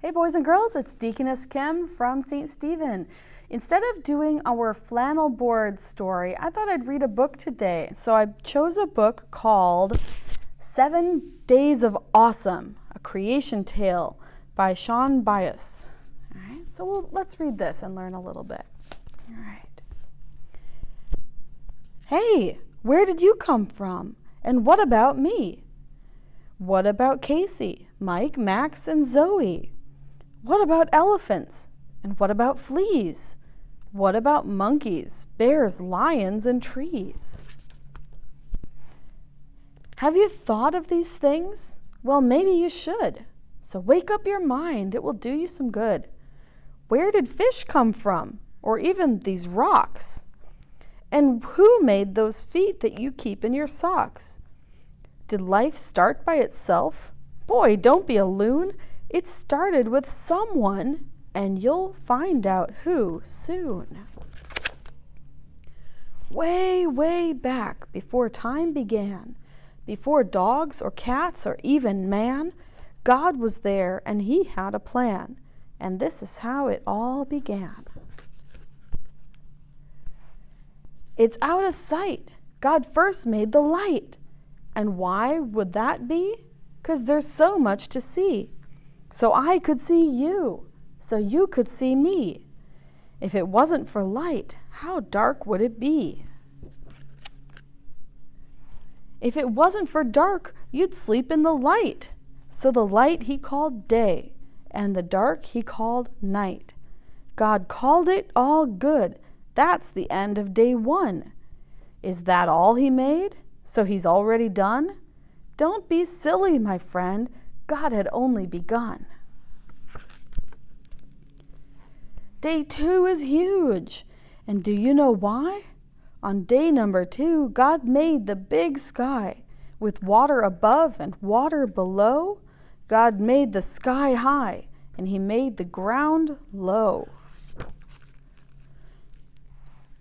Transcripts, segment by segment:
Hey boys and girls, it's Deaconess Kim from St. Stephen. Instead of doing our flannel board story, I thought I'd read a book today. So I chose a book called 7 Days of Awesome, a creation tale by Shawn Byous. All right, so let's read this and learn a little bit. All right. Hey, where did you come from? And what about me? What about Casey, Mike, Max, and Zoe? What about elephants? And what about fleas? What about monkeys, bears, lions, and trees? Have you thought of these things? Well, maybe you should. So wake up your mind. It will do you some good. Where did fish come from? Or even these rocks? And who made those feet that you keep in your socks? Did life start by itself? Boy, don't be a loon. It started with someone, and you'll find out who soon. Way, way back before time began, before dogs or cats or even man, God was there and he had a plan, and this is how it all began. It's out of sight. God first made the light. And why would that be? 'Cause there's so much to see. So I could see you, so you could see me. If it wasn't for light, how dark would it be? If it wasn't for dark, you'd sleep in the light. So the light he called day, and the dark he called night. God called it all good. That's the end of day 1. Is that all he made? So he's already done? Don't be silly, my friend. God had only begun. Day 2 is huge. And do you know why? On day number 2, God made the big sky. With water above and water below, God made the sky high, and he made the ground low.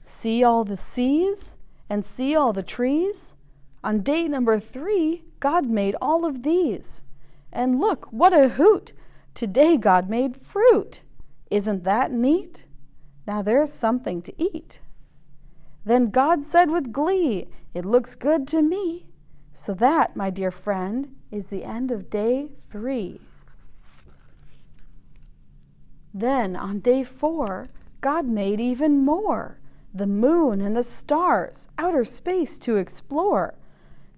See all the seas and see all the trees? On day number 3, God made all of these. And look, what a hoot! Today God made fruit. Isn't that neat? Now there's something to eat. Then God said with glee, it looks good to me. So that, my dear friend, is the end of day 3. Then on day 4, God made even more. The moon and the stars, outer space to explore.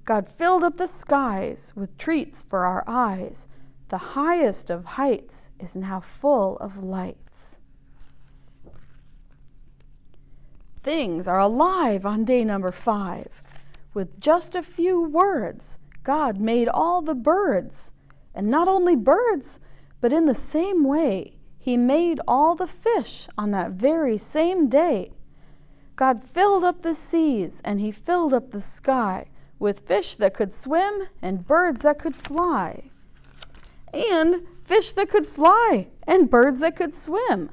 God filled up the skies with treats for our eyes. The highest of heights is now full of lights. Things are alive on day number 5. With just a few words, God made all the birds. And not only birds, but in the same way, he made all the fish on that very same day. God filled up the seas and he filled up the sky with fish that could swim and birds that could fly. And fish that could fly and birds that could swim.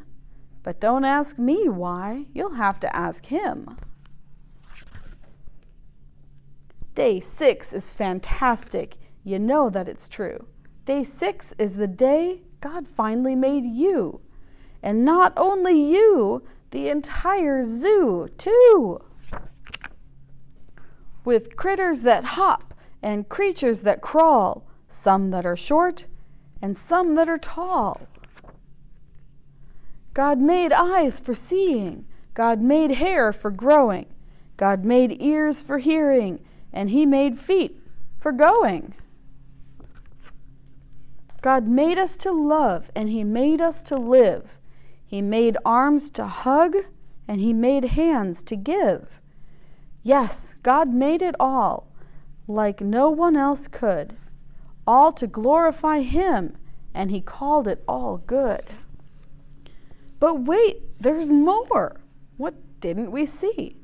But don't ask me why, you'll have to ask him. Day 6 is fantastic. You know that it's true. Day 6 is the day God finally made you. And not only you, the entire zoo, too. With critters that hop and creatures that crawl, some that are short and some that are tall. God made eyes for seeing, God made hair for growing, God made ears for hearing, and he made feet for going. God made us to love, and he made us to live. He made arms to hug, and he made hands to give. Yes, God made it all, like no one else could, all to glorify him, and he called it all good. But wait, there's more. What didn't we see?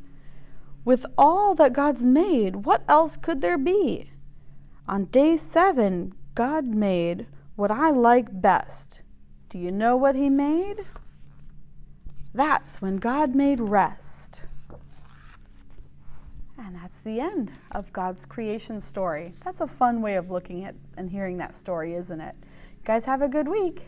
With all that God's made, what else could there be? On day 7, God made what I like best. Do you know what he made? That's when God made rest. And that's the end of God's creation story. That's a fun way of looking at and hearing that story, isn't it? You guys have a good week.